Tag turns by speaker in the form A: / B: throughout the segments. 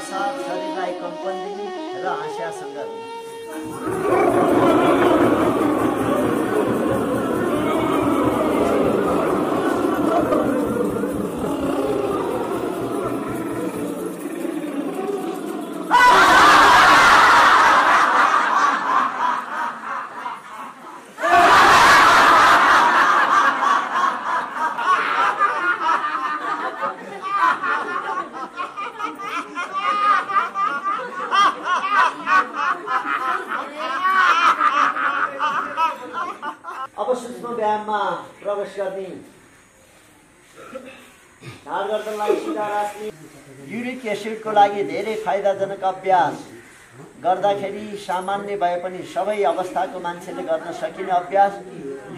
A: साथ शरीरलाई कम्पन दिने र हाँस्यासँग प्रवेश गर्ने ढाड गर्दनलाई सिधा राख्ने युरिक एसिडको लागि धेरै फाइदाजनक अभ्यास गर्दाखेरि सामान्य भए पनि सबै अवस्थाको मान्छेले गर्न सकिने अभ्यास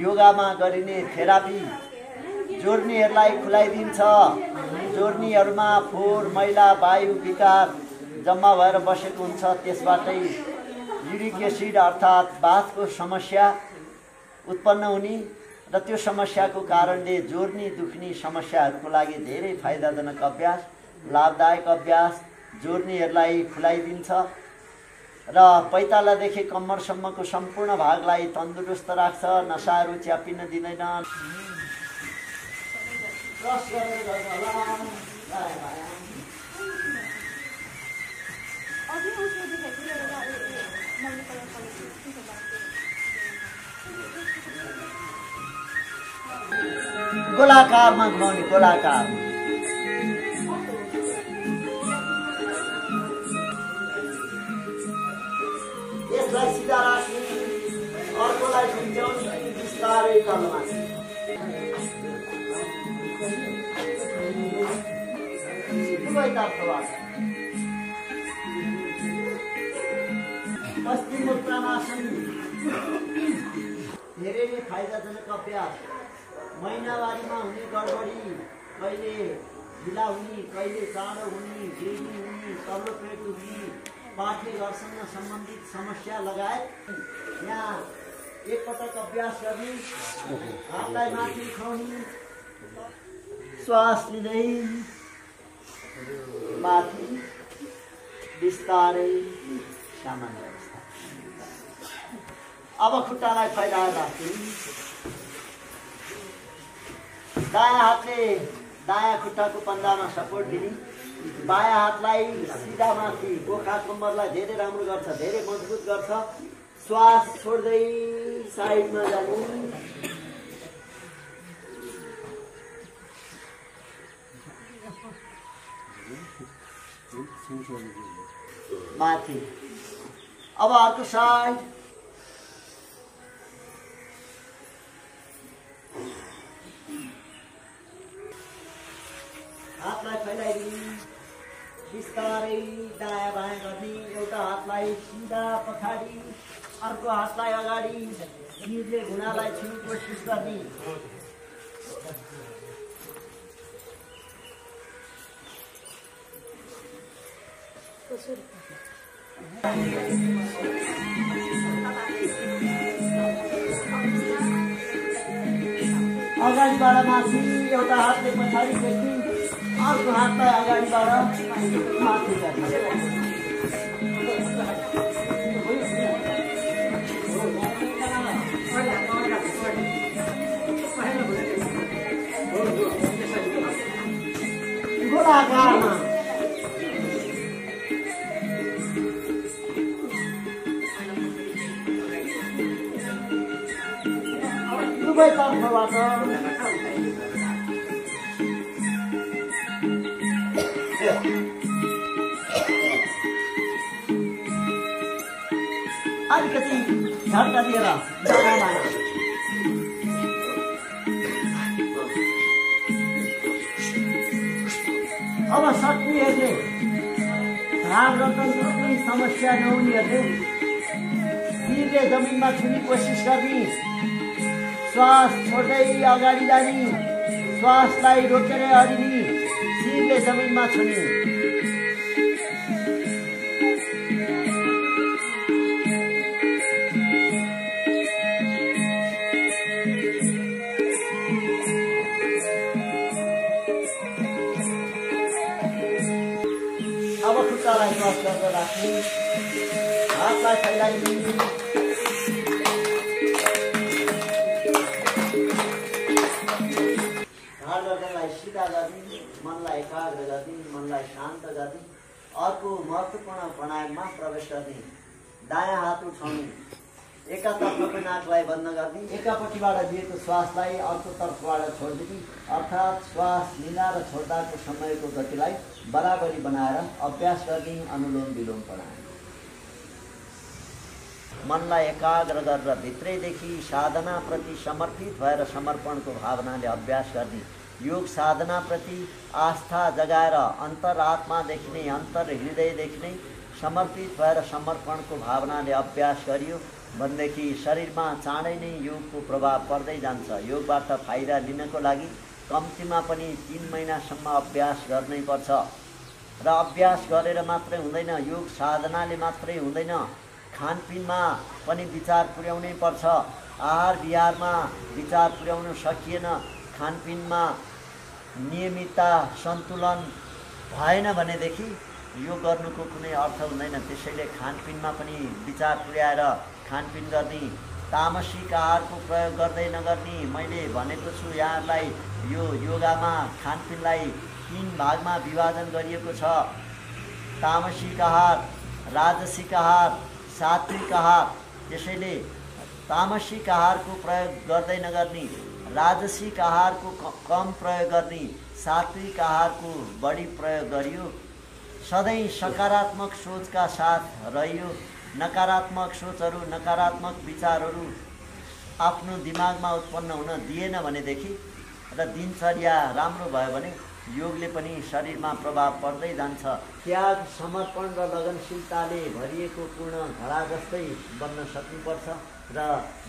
A: योगामा गरिने थेरापी जोर्नीहरूलाई खुलाइदिन्छ। जोर्नीहरूमा फोहोर मैला वायु विकार जम्मा भएर बसेको हुन्छ, त्यसबाटै युरिक एसिड अर्थात् वातको समस्या उत्पन्न हुने र त्यो समस्याको कारणले जोर्नी दुख्ने समस्याहरूको लागि धेरै फाइदाजनक अभ्यास लाभदायक अभ्यास जोर्नीहरूलाई खुलाइदिन्छ र पैतालादेखि कम्मरसम्मको सम्पूर्ण भागलाई तन्दुरुस्त राख्छ। नसाहरू च्यापिन दिँदैन। गोलाकारमा घुमाउने गोलाकार यसलाई सिधा राख्ने अर्कोलाई झुन्ड्याउने बिस्तारै तलमा दुवैतर्फबाट पश्चिमोत्तानासन धेरै नै फाइदाजनक अभ्यास। महिनावारीमा हुने गडबडी, कहिले ढिला हुने, कहिले चाँडो हुने, गेली हुने, तल्लो पेट दुख्ने, पाठे घरसँग सम्बन्धित समस्या लगायत यहाँ एकपटक अभ्यास गर्ने, हातलाई माथि उठाउने, श्वास लिँदै माथि बिस्तारै सामान्य अवस्था। अब खुट्टालाई फैलाएर राख्ने, दायाँ हातले दायाँ खुट्टाको पन्जामा सपोर्ट दिने, बायाँ हातलाई सिधा माथि गोखा कम्मरलाई धेरै राम्रो गर्छ, धेरै मजबुत गर्छ। श्वास छोड्दै साइडमा जाने, माथि। अब अर्को साइड, हातलाई फैलाइदिने, बिस्तारै दायाँ बायाँ गर्ने। एउटा हातलाई सिधा पछाडि, अर्को हातलाई अगाडि, शिरले घुँडालाई छुने कोसिस गर्ने। अगाडिबाट माथि, एउटा हातले पछाडि टेक्ने, अर्को हातलाई अगाडिबाट माथि गर्ने। गोलाकारमा दुवैतर्फबाट अलिकति झट्का दिएर अब सक्नेहरूले ढाड गर्दनको कुनै समस्या नहुनेहरूले शिरले जमिनमा छुने कोसिस गर्ने, श्वास छोड्दै अगाडि जाने, श्वासलाई रोकेर अडिने, शिरले जमिनमा छुने। मनलाई बस गरेर राख्ने, हातलाई फैलाइदिने, गर्दनलाई सिधा गर्ने, मनलाई एकाग्र गर्ने, मनलाई शान्त गर्ने। अर्को महत्त्वपूर्ण प्राणायाममा प्रवेश गर्ने, दायाँ हात उठाउने, एकातर्फको नाकलाई बन्द गर्ने, एकापट्टिबाट लिएको श्वासलाई अर्कोतर्फबाट छोडिदिने, अर्थात् श्वास लिँदा र छोड्दाको समयको गतिलाई बराबरी बनाएर अभ्यास गर्ने अनुलोम विलोम प्राणायाम। मनलाई एकाग्र गरेर भित्रैदेखि साधनाप्रति समर्पित भएर समर्पणको भावनाले अभ्यास गर्ने। योग साधनाप्रति आस्था जगाएर अन्तरात्मादेखि नै, अन्तर हृदयदेखि नै समर्पित भएर समर्पणको भावनाले अभ्यास गरियो भनेदेखि शरीरमा चाँडै नै योगको प्रभाव पर्दै जान्छ। योगबाट फाइदा लिनको लागि कम्तीमा पनि 3 महिनासम्म अभ्यास गर्नै पर्छ र अभ्यास गरेर मात्रै हुँदैन, योग साधनाले मात्रै हुँदैन, खानपिनमा पनि विचार पुर्याउनै पर्छ। आहार विहारमा विचार पुर्याउन सकिएन, खानपिनमा नियमितता सन्तुलन भएन भनेदेखि यो गर्नुको कुनै अर्थ हुँदैन। त्यसैले खानपिनमा पनि विचार पुर्याएर खानपिन गर्ने, तामसिक आहारको प्रयोग गर्दै नगर्ने। मैले भनेको छु यहाँलाई, यो योगामा खानपिनलाई 3 भागमा विभाजन गरिएको छ। तामसिक आहार, राजसिक आहार, सात्विक आहार। त्यसैले तामसिक आहारको प्रयोग गर्दै नगर्ने, राजसिक आहारको कम प्रयोग गर्ने, सात्विक आहारको बढी प्रयोग गरियो। सधैँ सकारात्मक सोचका साथ रहियो। नकारात्मक सोचहरू, नकारात्मक विचारहरू आफ्नो दिमागमा उत्पन्न हुन दिएन भनेदेखि र दिनचर्या राम्रो भयो भने योगले पनि शरीरमा प्रभाव पर्दै जान्छ। त्याग, समर्पण र लगनशीलताले भरिएको पूर्ण घडा जस्तै बन्न सक्नुपर्छ र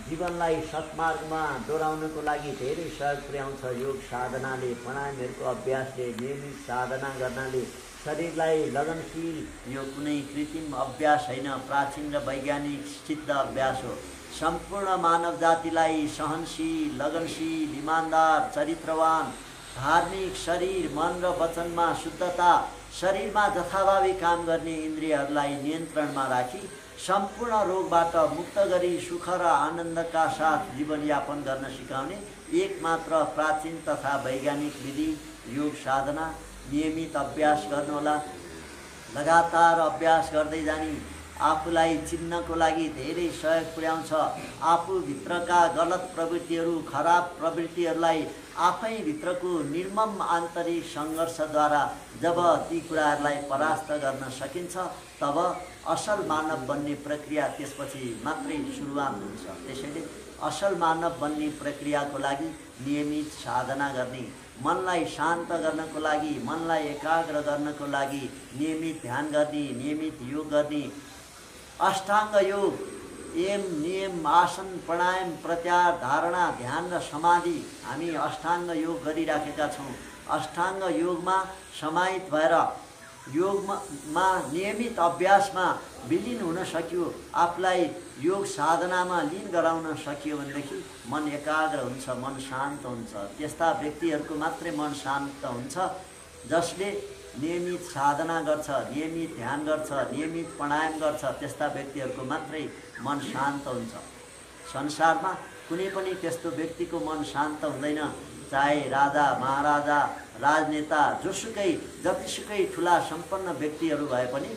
A: जीवनलाई सत्मार्गमा डोराउनको लागि धेरै सहयोग पुर्याउँछ। योग साधनाले, प्राणायामहरूको अभ्यासले, नियमित साधना गर्नाले शरीरलाई लगनशील, यो कुनै कृत्रिम अभ्यास होइन, प्राचीन र वैज्ञानिक सिद्ध अभ्यास हो। सम्पूर्ण मानव जातिलाई सहनशील, लगनशील, इमान्दार, चरित्रवान, धार्मिक, शरीर, मन र वचनमा शुद्धता, शरीरमा जथाभावी काम गर्ने इन्द्रियहरूलाई नियन्त्रणमा राखी सम्पूर्ण रोगबाट मुक्त गरी सुख र आनन्दका साथ जीवनयापन गर्न सिकाउने एकमात्र प्राचीन तथा वैज्ञानिक विधि योग साधना। नियमित अभ्यास गर्नुहोला। लगातार अभ्यास गर्दै जाने आफूलाई चिन्नको लागि धेरै सहयोग पुर्याउँछ। आफूभित्रका गलत प्रवृत्तिहरू, खराब प्रवृत्तिहरूलाई आफैभित्रको निर्मम आन्तरिक सङ्घर्षद्वारा जब ती कुराहरूलाई परास्त गर्न सकिन्छ तब असल मानव बन्ने प्रक्रिया त्यसपछि मात्रै सुरुवात हुन्छ। त्यसैले असल मानव बन्ने प्रक्रियाको लागि नियमित साधना गर्ने, मनलाई शान्त गर्नको लागि, मनलाई एकाग्र गर्नको लागि नियमित ध्यान गर्ने, नियमित योग गर्ने। अष्टाङ्ग योग, यम, नियम, आसन, प्राणायाम, प्रत्याहार, धारणा, ध्यान र समाधि हामी अष्टाङ्ग योग गरिराखेका छौँ। अष्टाङ्ग योगमा समाहित भएर योगमा नियमित अभ्यासमा विलिन हुन सकियो, आफूलाई योग साधनामा लीन गराउन सकियो भनेदेखि मन एकाग्र हुन्छ, मन शान्त हुन्छ। त्यस्ता व्यक्तिहरूको मात्रै मन शान्त हुन्छ जसले नियमित साधना गर्छ, नियमित ध्यान गर्छ, नियमित प्राणायाम गर्छ। त्यस्ता व्यक्तिहरूको मात्रै मन शान्त हुन्छ। संसारमा कुनै पनि त्यस्तो व्यक्तिको मन शान्त हुँदैन, चाहे राजा, महाराजा, राजनेता, जोसुकै जतिसुकै ठुला सम्पन्न व्यक्तिहरू भए पनि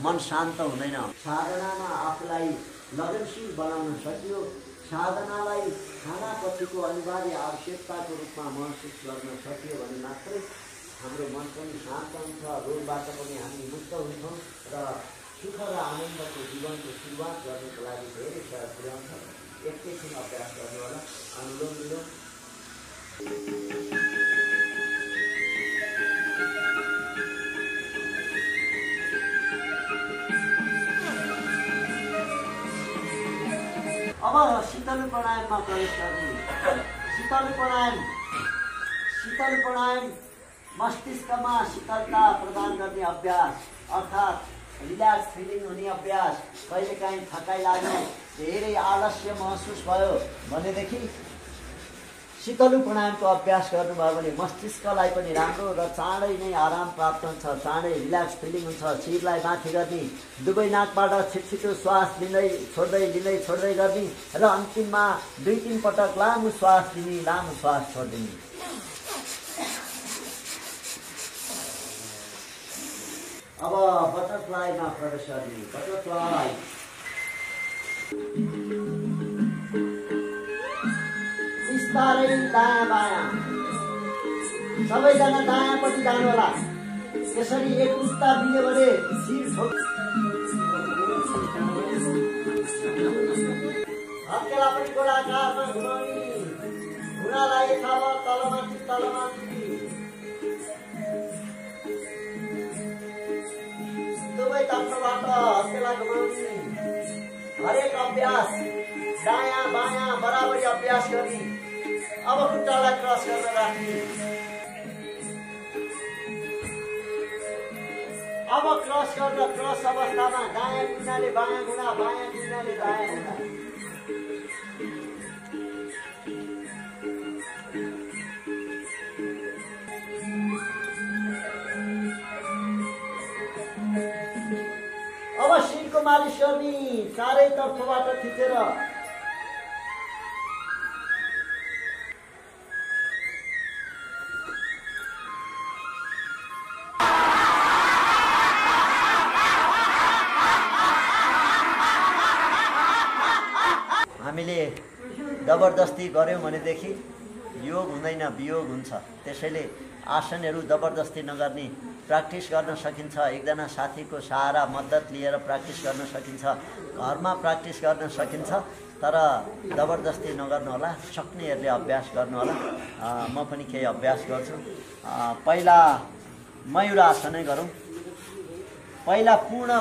A: मन शान्त हुँदैन। साधनामा आफूलाई लगनशील बनाउन सकियो, साधनालाई खानापछिको अनिवार्य आवश्यकताको रूपमा महसुस गर्न सकियो भने मात्रै हाम्रो मन पनि शान्त हुन्छ, रोगबाट पनि हामी मुक्त हुन्छौँ र सुख र आनन्दको जीवनको सुरुवात गर्नको लागि धेरै सहयोग पुर्याउँछ। एकैछिन अभ्यास गर्नु होला। अनुलोम विलोम। अब शीतल प्राणायाममा प्रवेश गर्ने। शीतल प्राणायाम मस्तिष्कमा शीतलता प्रदान गर्ने अभ्यास, अर्थात् रिल्याक्स फिलिङ हुने अभ्यास। कहिलेकाहीँ थकाइ लाग्यो, धेरै आलस्य महसुस भयो भनेदेखि शीतलु प्राणायामको अभ्यास गर्नुभयो भने मस्तिष्कलाई पनि राम्रो र चाँडै नै आराम प्राप्त हुन्छ, चाँडै रिल्याक्स फिलिङ हुन्छ। शिरलाई माथि गर्ने, दुवै नाकबाट छिटो श्वास लिँदै छोड्दै गर्ने र अन्तिममा 2-3 पटक लामो श्वास लिने, लामो श्वास छोड्दिने। अब बटरफ्लाईमा प्रवेश गर्ने। बटरफ्लाई बिस्तारै दायाँ बायाँ, सबैजना दायाँपट्टि जानु होला। यसरी एकरूपता दियो भने शिर हत्केला पनि गोलाकारमा घुमाउने, घुँडालाई यथावत तलमाथि दुवै तर्फबाट हत्केला घुमाउने। हरेक अभ्यास दायाँ बायाँ बराबरी अभ्यास गर्ने। अब खुट्टालाई क्रस गरेर राख्ने। अब क्रस अवस्थामा दायाँ कुनाले बायाँ घुँडा, बायाँ कुनाले दायाँ घुँडा। अब शिरको मालिस गर्ने, चारै तर्फबाट थिचेर। हामीले जबरजस्ती गर्यौं भनेदेखि योग हुँदैन, वियोग हुन्छ। त्यसैले आसनहरू जबरजस्ती नगर्ने, प्र्याक्टिस गर्न सकिन्छ। एकजना साथीको सहारा मद्दत लिएर प्र्याक्टिस गर्न सकिन्छ, घरमा प्र्याक्टिस गर्न सकिन्छ। तर जबरजस्ती नगर्नु होला, सक्नेहरूले अभ्यास गर्नु होला। म पनि केही अभ्यास गर्छु। पहिला मयूरासनै गरौँ। पहिला पूर्ण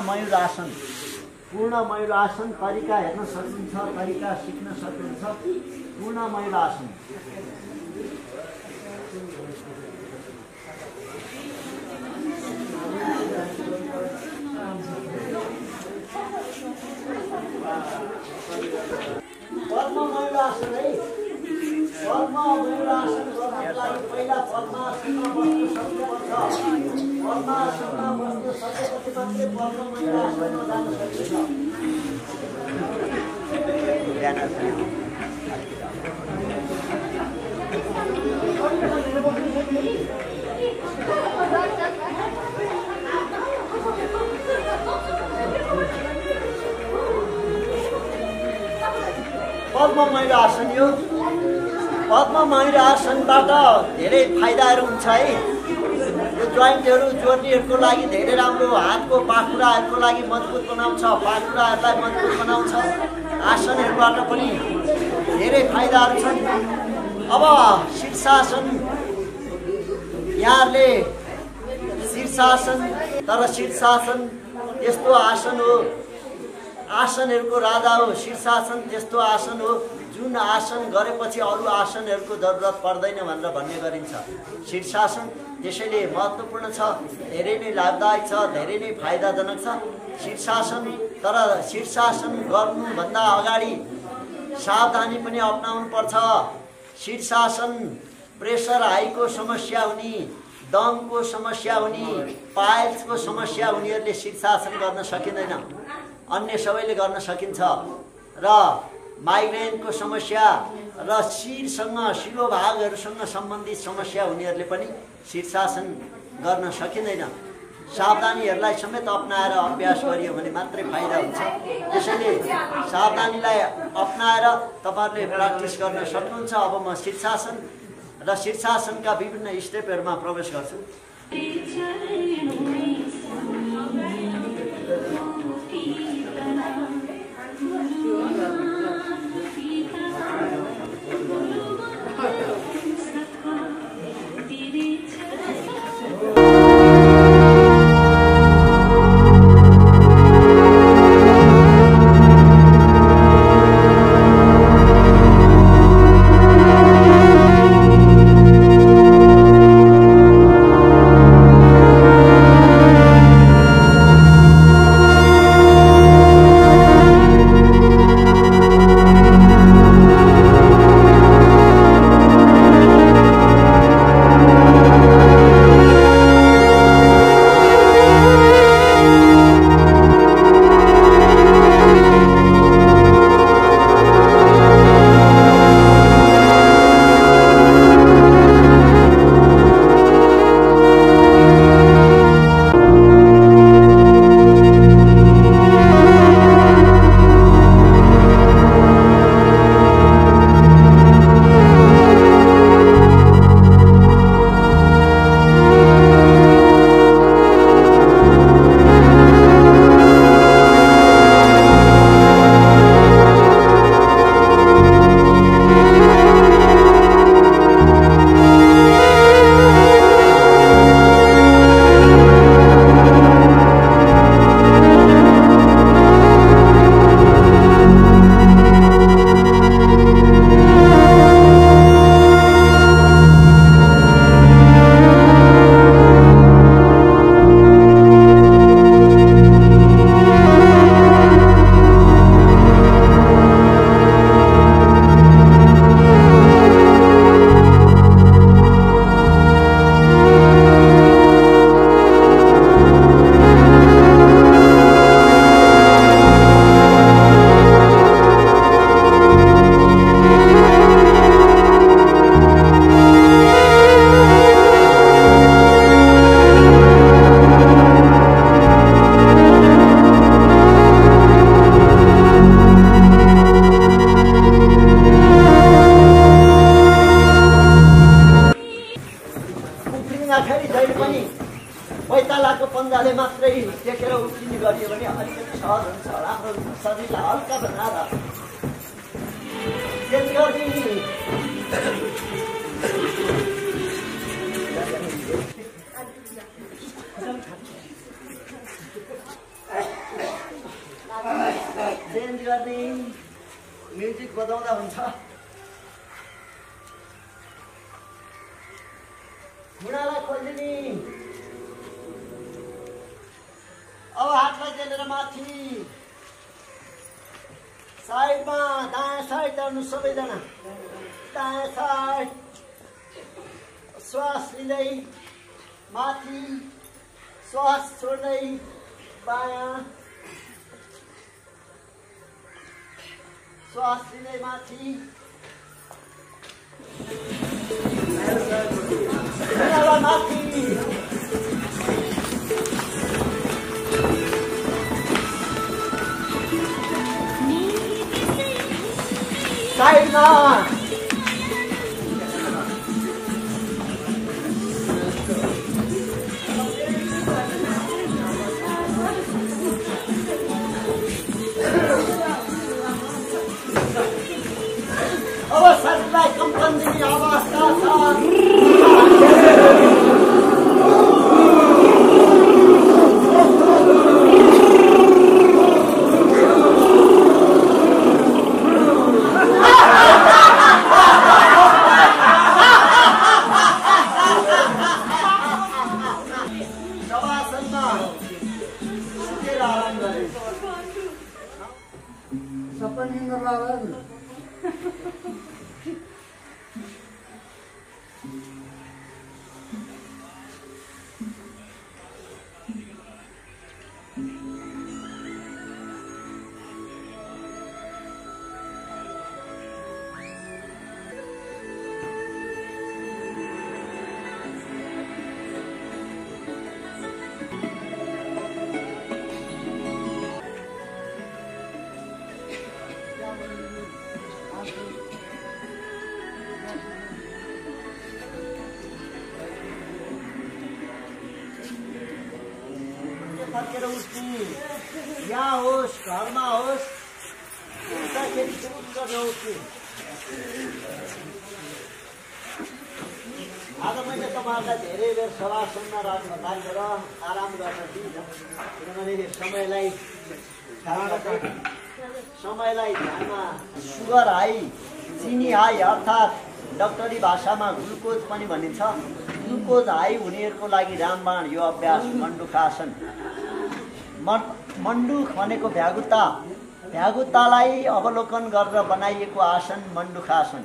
A: मयूरासन तरिका हेर्न सक्नुहुन्छ, तरिका सिक्न सक्नुहुन्छ। पूर्ण मयूरासन। पद्म मयूरासन है। पद्म मयूरासन गर्नलाई पहिला पद्मासनमा बस्नु सक्नुपर्छ। पद्मासनमा बस्नु सकेपछि मात्रै पद्म मयूरासनमा जान सकिन्छ। पद्म मयूरासन यो पद्म मयूरासनबाट धेरै फाइदाहरू हुन्छ है। यो जोइन्टहरू जोड्नेहरूको लागि धेरै राम्रो, हातको पाखुराहरूको लागि मजबुत बनाउँछ, पाखुराहरूलाई मजबुत बनाउँछ। आसनहरूबाट पनि धेरै फाइदाहरू छन्। अब शीर्षासन, यहाँहरूले शीर्षासन, तर शीर्षासन यस्तो आसन हो, आसनहरूको राजा हो। शीर्षासन त्यस्तो आसन हो जुन आसन गरेपछि अरू आसनहरूको जरुरत पर्दैन भनेर भन्ने गरिन्छ। शीर्षासन त्यसैले महत्त्वपूर्ण छ, धेरै नै लाभदायक छ, धेरै नै फाइदाजनक छ शीर्षासन। तर शीर्षासन गर्नुभन्दा अगाडि सावधानी पनि अपनाउनु पर्छ। शीर्षासन प्रेसर हाईको समस्या हुने, दमको समस्या हुने, पाइल्सको समस्या हुनेहरूले शीर्षासन गर्न सकिँदैन। अन्य सबैले गर्न सकिन्छ। र माइग्रेनको समस्या र शिरसँग, शिरोभागहरूसँग सम्बन्धित समस्या हुनेहरूले पनि शीर्षासन गर्न सकिँदैन। सावधानीहरूलाई समेत अपनाएर अभ्यास गरियो भने मात्रै फाइदा हुन्छ। त्यसैले सावधानीलाई अपनाएर तपाईहरुले प्र्याक्टिस गर्न सक्नुहुन्छ। अब म शीर्षासन र शीर्षासनका विभिन्न स्टेपहरूमा प्रवेश गर्छु। मजाले मात्रै टेकेर उठिने गरियो भने अलिकति सहज हुन्छ, राम्रो हुन्छ। शरीरलाई हल्का बनाएर चेन्ज गरिदिने। चेन्ज गर्ने, म्युजिक बजाउँदा हुन्छ। घुँडालाई खोलिदिने। अब हातलाई जेलेर माथि साइडमा, दायाँ साइड जानु सबैजना। दायाँ साइड श्वास लिँदै माथि, श्वास छोड्दै बायाँ, श्वास लिँदै माथि। माथि साइडमा अब शरीरलाई कम्पन दिने अवस्था छ। फर्केर उठ्ने, यहाँ होस् घरमा होस्, उठ्दाखेरि गर्न उठ्ने। आज मैले तपाईँहरूलाई धेरै बेर शवासनमा राखेर आराम गर्न दिइनँ, किनभने समयलाई ध्यानमा। सुगर हाई, चिनी हाई अर्थात् डक्टरी भाषामा ग्लुकोज पनि भनिन्छ। ग्लुकोज हाई हुनेहरूको लागि रामबाण यो अभ्यास मण्डुकासन। मण्डुक भनेको भ्यागुता, भ्यागुतालाई अवलोकन गरेर बनाइएको आसन मण्डुकासन।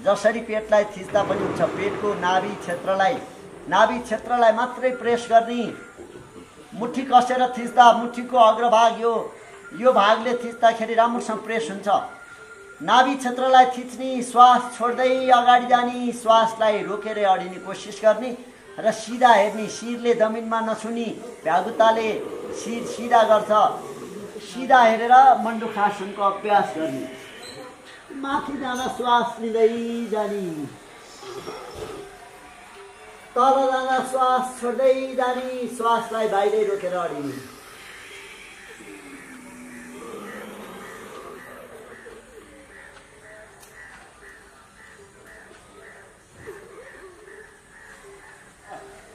A: जसरी पेटलाई थिच्दा पनि हुन्छ, पेटको नाभि क्षेत्रलाई मात्रै प्रेस गर्ने। मुठी कसेर थिच्दा मुठीको अग्रभाग यो भागले थिच्दाखेरि राम्रोसँग प्रेस हुन्छ। नाभि क्षेत्रलाई थिच्ने, श्वास छोड्दै अगाडि जाने, श्वासलाई रोकेर अडिने कोसिस गर्ने र सिधा हेर्ने, शिरले जमिनमा नछुने। भ्यागुताले शिर सिधा गर्छ, सिधा हेरेर मण्डुकासनको अभ्यास गर्ने। माथि जाँदा श्वास लिँदै जाने, तल जाँदा श्वास छोड्दै जाने, श्वासलाई बाहिरै रोकेर अडिने।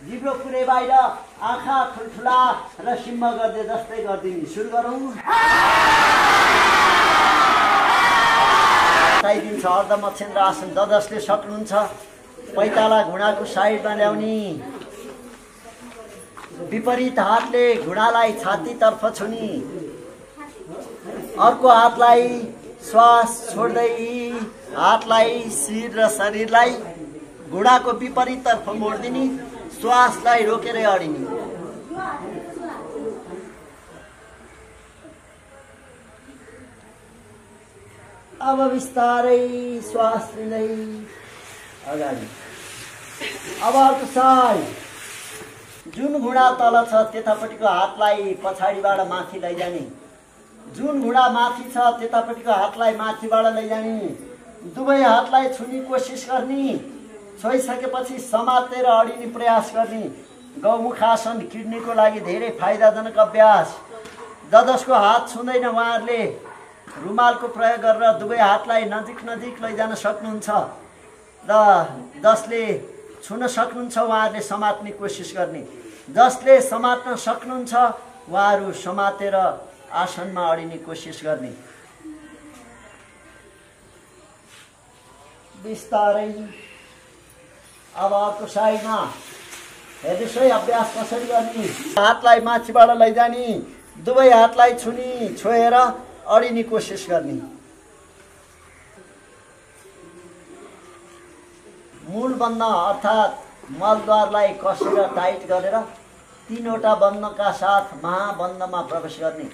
A: जिब्रो पुरै बाहिर, आँखा ठुल्ठुला र सिम्म गर्दै जस्तै गरिदिने। सुरु गरौँ। दिन्छ अर्धमच्छिन्द्र आसन। जसले सक्नुहुन्छ पैताला घुँडाको साइडमा ल्याउने, विपरीत हातले घुँडालाई छातीतर्फ छुने, अर्को हातलाई श्वास छोड्दै हातलाई शिर र शरीरलाई घुँडाको विपरीततर्फ मोडिदिने, श्वासलाई रोकेर अडिने। अब बिस्तारै श्वास लिँदै अगाडि। अब अर्को साइड, जुन घुँडा तल छ त्यतापट्टिको हातलाई पछाडिबाट माथि लैजाने, जुन घुँडा माथि छ त्यतापट्टिको हातलाई माथिबाट लैजाने। दुवै हातलाई छुने कोसिस गर्ने, छोइसकेपछि समातेर अडिने प्रयास गर्ने। गौमुखासन किडनीको लागि धेरै फाइदाजनक अभ्यास। जसको हात छुँदैन उहाँहरूले रुमालको प्रयोग गरेर दुवै हातलाई नजिक नजिक लैजान सक्नुहुन्छ र जसले छुन सक्नुहुन्छ उहाँहरूले समात्ने कोसिस गर्ने। जसले समात्न सक्नुहुन्छ उहाँहरू समातेर आसनमा अडिने कोसिस गर्ने। बिस्तारै अब अर्को साइडमा हेर्नुहोस् है अभ्यास कसरी गर्ने। हातलाई माथिबाट लैजाने, दुवै हातलाई छोएर अडिने कोसिस गर्ने। मूल बन्द अर्थात् मलद्वारलाई कसेर टाइट गरेर 3वटा बन्दका साथ महाबन्दमा प्रवेश गर्ने।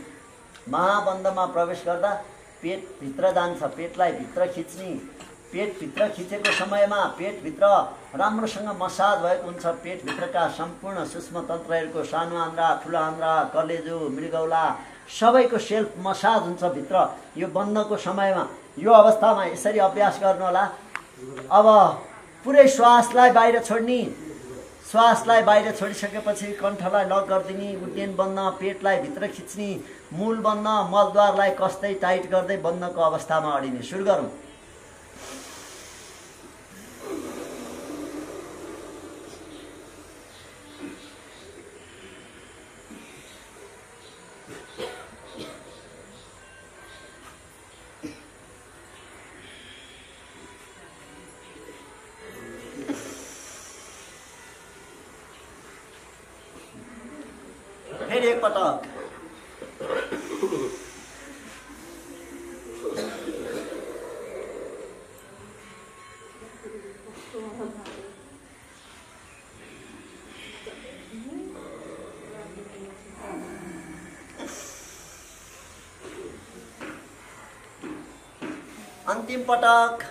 A: महाबन्दमा प्रवेश गर्दा पेट भित्र जान्छ, पेटलाई भित्र खिच्ने। पेट भित्र खिचेको समयमा पेटभित्र राम्रोसँग मसाज भएको हुन्छ। पेटभित्रका सम्पूर्ण सूक्ष्म तन्त्रहरूको सानो आन्द्रा, ठुलो आन्द्रा, कलेजो, मृगौला सबैको सेल्फ मसाज हुन्छ भित्र यो बन्दको समयमा। यो अवस्थामा यसरी अभ्यास गर्नु होला। अब पुरै श्वासलाई बाहिर छोड्ने। श्वासलाई बाहिर छोडिसकेपछि कण्ठलाई लक गरिदिने। उड्डयन बन्द, पेटलाई भित्र खिच्ने। मूल बन्द मलद्वारलाई कस्दै टाइट गर्दै बन्दको अवस्थामा अडिने। सुरु गरौँ। फेरि एक पटक। अन्तिम पटक।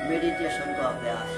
A: मेडिटेशनको अभ्यास।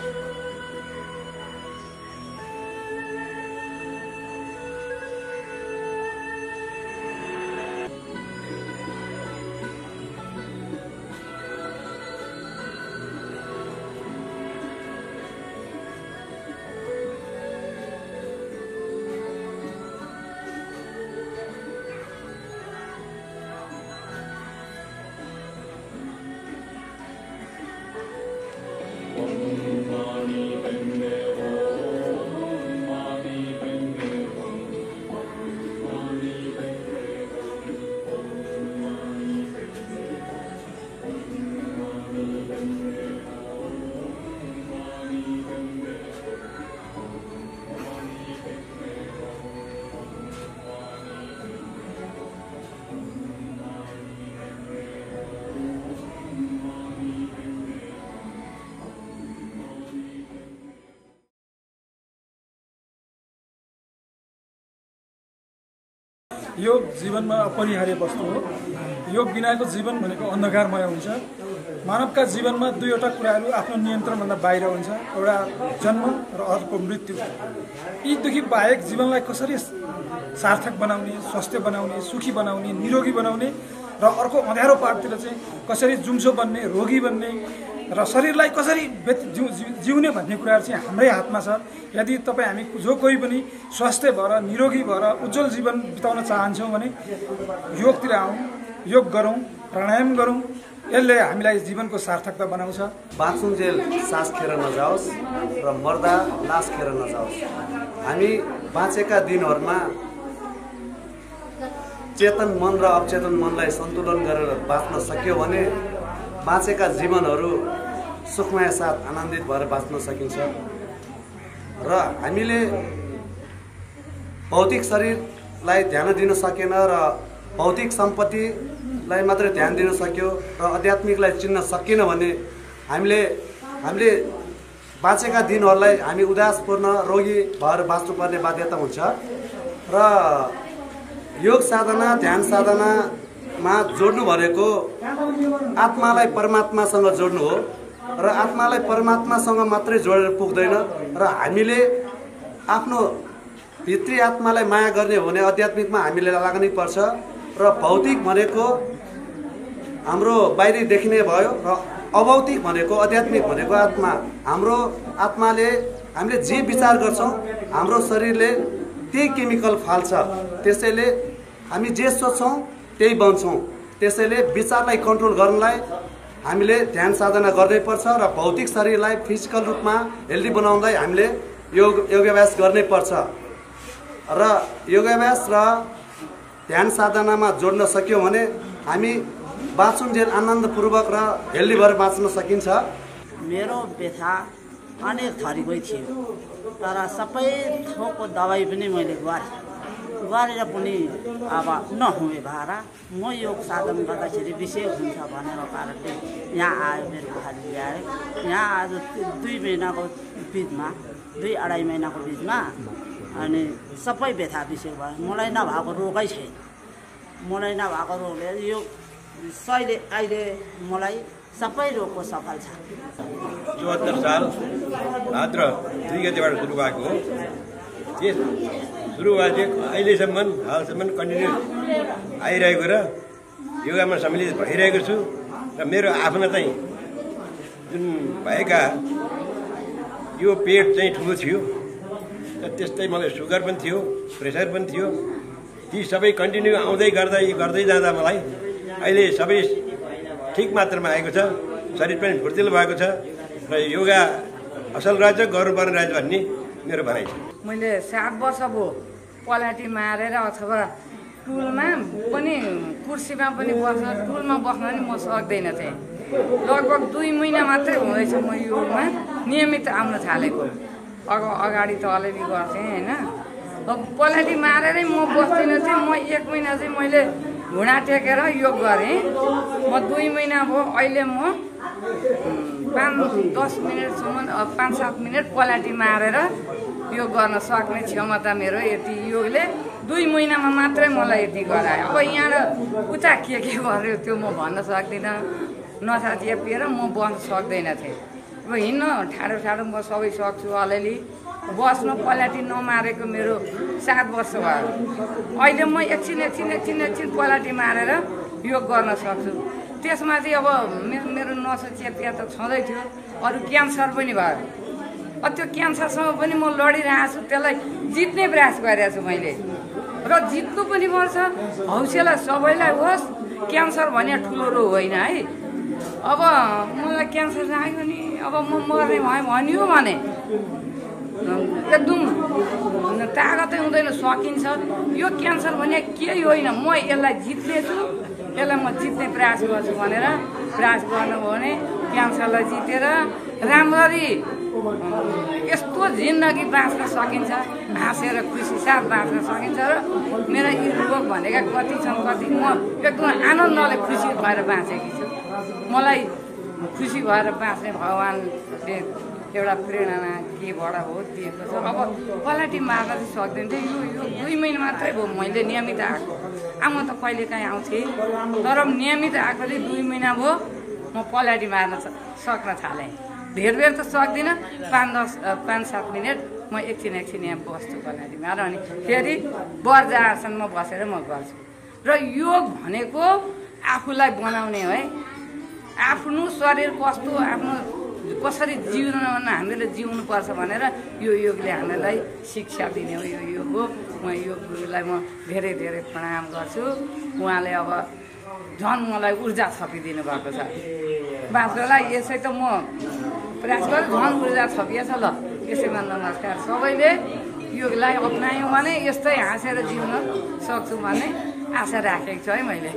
B: योग जीवनमा अपरिहार्य वस्तु हो। योग बिनाको जीवन भनेको अन्धकारमय हुन्छ। मानवका जीवनमा दुईवटा कुराहरू आफ्नो नियन्त्रणभन्दा बाहिर हुन्छ, एउटा जन्म र अर्को मृत्यु। यीदेखि बाहेक जीवनलाई कसरी सार्थक बनाउने, स्वस्थ बनाउने, सुखी बनाउने, निरोगी बनाउने र अर्को अँध्यारो पार्टतिर चाहिँ कसरी जुम्सो बन्ने, रोगी बन्ने, र शरीरलाई कसरी जिउने भन्ने कुराहरू चाहिँ हाम्रै हातमा छ। यदि तपाईँ हामी जो कोही पनि स्वस्थ भएर निरोगी भएर उज्जवल जीवन बिताउन चाहन्छौँ भने योगतिर आउँ, योग गरौँ, प्राणायाम गरौँ। यसले हामीलाई जीवनको सार्थकता बनाउँछ।
C: बाँचुन्जेल सास खेर नजाओस् र मर्दा लास खेर नजाओस्। हामी बाँचेका दिनहरूमा चेतन मन र अवचेतन मनलाई सन्तुलन गरेर बाँच्न सक्यो भने बाँचेका जीवनहरू सुखमय साथ आनन्दित भएर बाँच्न सकिन्छ। र हामीले भौतिक शरीरलाई ध्यान दिन सकेन र भौतिक सम्पत्तिलाई मात्रै ध्यान दिन सक्यो र आध्यात्मिकलाई चिन्न सकिएन भने हामीले बाँचेका दिनहरूलाई हामी उदासपूर्ण रोगी भएर बाँच्नुपर्ने बाध्यता हुन्छ। र योग साधना ध्यान साधनामा जोड्नु भनेको आत्मालाई परमात्मासँग जोड्नु हो र आत्मालाई परमात्मासँग मात्रै जोडेर पुग्दैन र हामीले आफ्नो भित्री आत्मालाई माया गर्ने हो भने आध्यात्मिकमा हामीले लाग्नै पर्छ। र भौतिक भनेको हाम्रो बाहिरी देखिने भयो र अभौतिक भनेको आध्यात्मिक भनेको आत्मा। हाम्रो आत्माले हामीले जे विचार गर्छौँ हाम्रो शरीरले त्यही केमिकल फाल्छ। त्यसैले हामी जे सोच्छौँ त्यही बन्छौँ। त्यसैले विचारलाई कन्ट्रोल गर्नलाई हामीले ध्यान साधना गर्नैपर्छ र भौतिक शरीरलाई फिजिकल रूपमा हेल्दी बनाउँदै हामीले योगाभ्यास गर्नैपर्छ। र योगाभ्यास र ध्यान साधनामा जोड्न सक्यौँ भने हामी बाँचुन्जेल आनन्दपूर्वक र हेल्दी भएर बाँच्न सकिन्छ।
D: मेरो व्यथा अनेक थरीकै थियो तर सबै थोकको दबाई पनि मैले गरेर पनि अब नहुने भएर म योग साधन गर्दाखेरि विषय हुन्छ भनेको कारणले यहाँ आयो, मेरो बुहारी ल्यायो। यहाँ आज 2 महिनाको बिचमा 2-2.5 महिनाको बिचमा अनि सबै व्यथा विषय भयो। मलाई नभएको रोगै छैन। मलाई नभएको रोगले यो अहिले मलाई सबै रोगको सफल छ।
E: 74 साल भाद्र 2 गतेबाट सुरु भएको हो। त्यस सुरु भएदेखि अहिलेसम्म हालसम्म कन्टिन्यू आइरहेको र योगामा सम्मिलित भइरहेको छु। र मेरो आफ्नो चाहिँ जुन भएका यो पेट चाहिँ ठुलो थियो र त्यस्तै मलाई सुगर पनि थियो, प्रेसर पनि थियो। ती सबै कन्टिन्यू आउँदै गर्दै जाँदा मलाई अहिले सबै ठिक मात्रामा आएको छ। शरीर पनि फुर्तिलो भएको छ र योगा असल रहेछ, गर्नुपर्ने रहेछ भन्ने मेरो भनाइ छ।
F: मैले 7 वर्ष भयो पलाटी मारेर अथवा टुलमा पनि कुर्सीमा पनि टुलमा बस्न पनि म सक्दैन थिएँ। लगभग 2 महिना मात्रै हुँदैछ म योगमा नियमित आउन थालेको। अगाडि त अलिअलि गर्थेँ होइन। पलाटी मारेरै म बस्दिनँ थिएँ। म 1 महिना चाहिँ मैले घुँडा टेकेर योग गरेँ। म 2 महिना भयो। अहिले म 5-10 मिनटसम्म 5-7 मिनट पलाटी मारेर योग गर्न सक्ने क्षमता मेरो यति योगले 2 महिनामा मात्रै मलाई यति गरायो। अब यहाँ उता के गर्यो त्यो म भन्न सक्दिनँ। नसा चेपिएर म बस्न सक्दैन थिएँ। अब हिँड्न ठाडो म सबै सक्छु। अलिअलि बस्न पलाटी नमारेको मेरो 7 वर्ष भयो। अहिले म एकछिन पलाटी मारेर योग गर्न सक्छु। त्यसमा चाहिँ अब मेरो नसा चेपिया त छँदै थियो। अरू क्यान्सर पनि भयो। त्यो क्यान्सरसँग पनि म लडिरहेको छु। त्यसलाई जित्ने प्रयास गरिरहेको छु मैले र जित्नु पनि पर्छ। हौसला सबैलाई होस्। क्यान्सर भने ठुलो रोग होइन है। अब मलाई क्यान्सर लाग्यो नि अब म मर्ने भनियो भने एकदम तागतै हुँदैन, सकिन्छ। यो क्यान्सर भने केही होइन। म यसलाई जित्नेछु, यसलाई म जित्ने प्रयास गर्छु भनेर प्रयास गर्नुभयो भने क्यान्सरलाई जितेर राम्ररी यस्तो जिन्दगी बाँच्न सकिन्छ। हाँसेर खुसी साथ बाँच्न सकिन्छ। र मेरा यी रोग भनेका कति छन्, कति म एकदम आनन्दले खुसी भएर बाँचेकी छु। मलाई खुसी भएर बाँच्ने भगवान्ले एउटा प्रेरणा केबाट हो दिएको छ। अब पलाटी मार्न चाहिँ सक्दैन थियो। यो 2 महिना मात्रै भयो मैले नियमित आएको। म त कहिलेकाहीँ आउँथेँ तर नियमित आएको चाहिँ 2 महिना भयो म पलाटी मार्न सक्न थालेँ। धेर बेर त सक्दिनँ। 5-7 मिनट म एकछिन यहाँ बस्छु पलाटीमा र अनि फेरि बर्जा आसनमा बसेर म गर्छु। र योग भनेको आफूलाई बनाउने है। आफ्नो शरीर कस्तो आफ्नो कसरी जिउन हामीले जिउनुपर्छ भनेर यो योगले हामीलाई शिक्षा दिने हो। यो योग हो। म योग गुरुलाई म धेरै धेरै प्रणाम गर्छु। उहाँले अब झन् मलाई ऊर्जा थपिदिनु भएको छ। बाँच्नलाई यसै त म प्रयास गरेँ, झन् ऊर्जा थपिएछ। ल यसैमा नमस्कार। सबैले योगलाई अपनायौँ भने यस्तै हाँसेर जिउन सक्छु भन्ने आशा राखेको छु है मैले।